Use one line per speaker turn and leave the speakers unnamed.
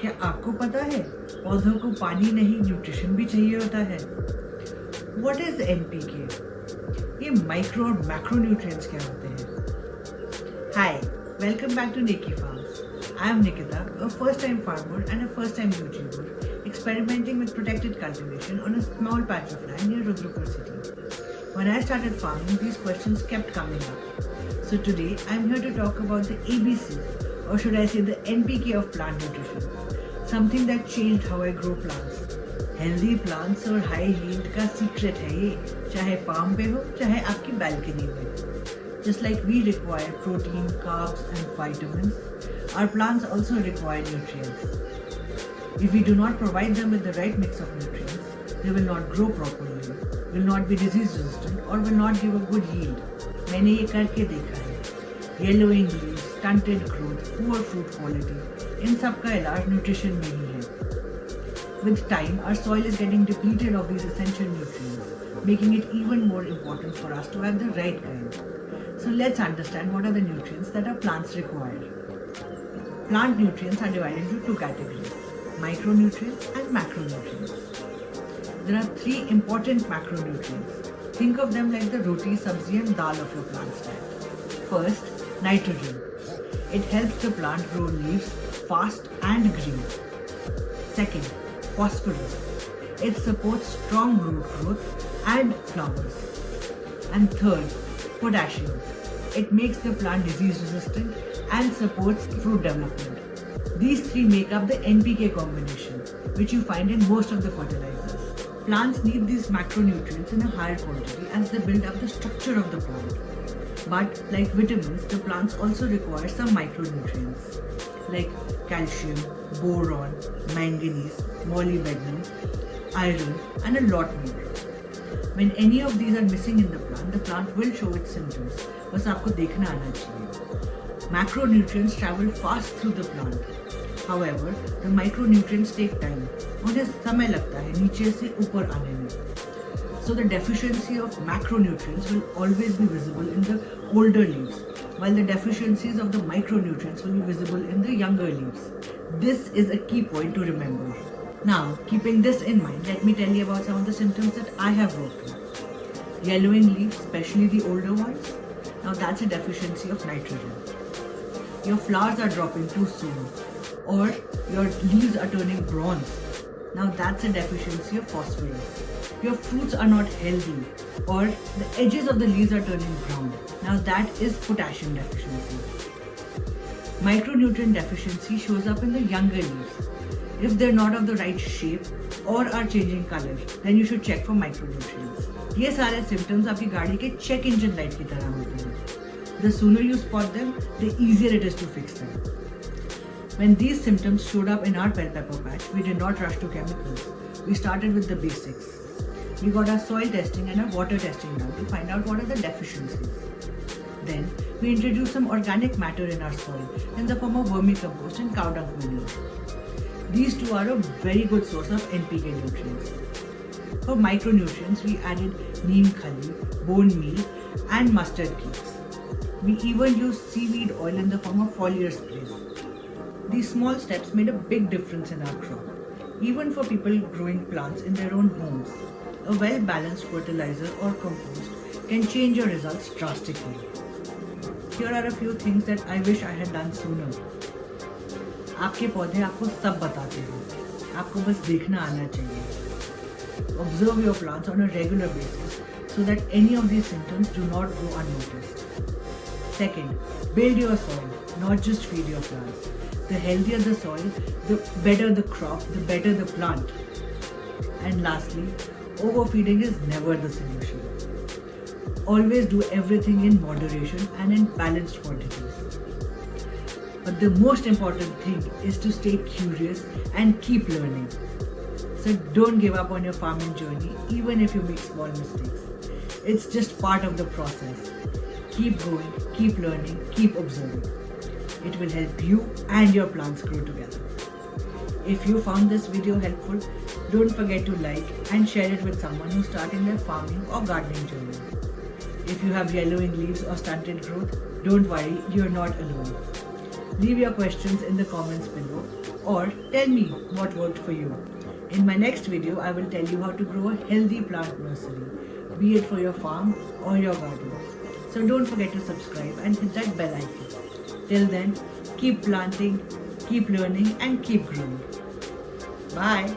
क्या आपको पता है पौधों को पानी नहीं न्यूट्रिशन भी चाहिए होता है? What is NPK? ये माइक्रो और मैक्रो न्यूट्रिएंट्स क्या होते हैं? हाय, वेलकम बैक टू नेकी farms. I am Nikita, a first-time farmer and a first-time YouTuber, experimenting with protected cultivation on a small patch of land near Rudrapur city. When I started farming, these questions kept coming up. So today, I am here to talk about the ABCs, or should I say the NPK of plant nutrition, something that changed how I grow plants. Healthy plants और high yield का secret है ये, चाहे farm पे हो, चाहे आपकी balcony में. Just like we require protein, carbs and vitamins, our plants also require nutrients. If we do not provide them with the right mix of nutrients, they will not grow properly, will not be disease resistant or will not give a good yield. मैंने ये करके देखा है. Yellowing leaves, stunted growth, poor fruit quality, इन सब का इलाज nutrition में ही है. With time, our soil is getting depleted of these essential nutrients, making it even more important for us to have the right kind. So let's understand what are the nutrients that our plants require. Plant nutrients are divided into two categories, micronutrients and macronutrients. There are three important macronutrients. Think of them like the roti, sabzi and dal of your plant's diet. First, nitrogen. It helps the plant grow leaves fast and green. Second, phosphorus. It supports strong root growth and flowers. And third, potassium. It makes the plant disease resistant and supports fruit development. These three make up the NPK combination, which you find in most of the fertilizers. Plants need these macronutrients in a higher quantity as they build up the structure of the plant. But like vitamins, the plants also require some micronutrients like calcium, boron, manganese, molybdenum, iron, and a lot more. When any of these are missing in the plant will show its symptoms. बस आपको देखना आना चाहिए. Macronutrients travel fast through the plant. However, the micronutrients take time. उन्हें समय लगता है नीचे से ऊपर आने में. So the deficiency of macronutrients will always be visible in the older leaves, while the deficiencies of the micronutrients will be visible in the younger leaves. This is a key point to remember. Now, keeping this in mind, let me tell you about some of the symptoms that I have worked with. Yellowing leaves, especially the older ones. Now that's a deficiency of nitrogen. Your flowers are dropping too soon, or your leaves are turning bronze. Now that's a deficiency of phosphorus. Your fruits are not healthy, or the edges of the leaves are turning brown. Now that is potassium deficiency. Micronutrient deficiency shows up in the younger leaves. If they're not of the right shape or are changing color, then you should check for micronutrients. ये सारे symptoms आपकी गाड़ी के check engine light की तरह होते हैं. The sooner you spot them, the easier it is to fix them. When these symptoms showed up in our bell pepper patch, we did not rush to chemicals. We started with the basics. We got our soil testing and our water testing done to find out what are the deficiencies. Then, we introduced some organic matter in our soil in the form of vermicompost and cow dung manure. These two are a very good source of NPK nutrients. For micronutrients, we added neem khali, bone meal, and mustard cakes. We even used seaweed oil in the form of foliar sprays. These small steps made a big difference in our crop. Even for people growing plants in their own homes, a well-balanced fertilizer or compost can change your results drastically. Here are a few things that I wish I had done sooner. आपके पौधे आपको सब बताते हैं. आपको बस देखना आना चाहिए. Observe your plants on a regular basis so that any of these symptoms do not go unnoticed. Second, build your soil, not just feed your plants. The healthier the soil, the better the crop, the better the plant. And lastly, overfeeding is never the solution. Always do everything in moderation and in balanced quantities. But the most important thing is to stay curious and keep learning. So don't give up on your farming journey even if you make small mistakes. It's just part of the process. Keep going, keep learning, keep observing. It will help you and your plants grow together. If you found this video helpful, don't forget to like and share it with someone who's starting their farming or gardening journey. If you have yellowing leaves or stunted growth, don't worry, you're not alone. Leave your questions in the comments below or tell me what worked for you. In my next video, I will tell you how to grow a healthy plant nursery, be it for your farm or your garden. So don't forget to subscribe and hit that bell icon. Till then, keep planting, keep learning and keep growing. Bye.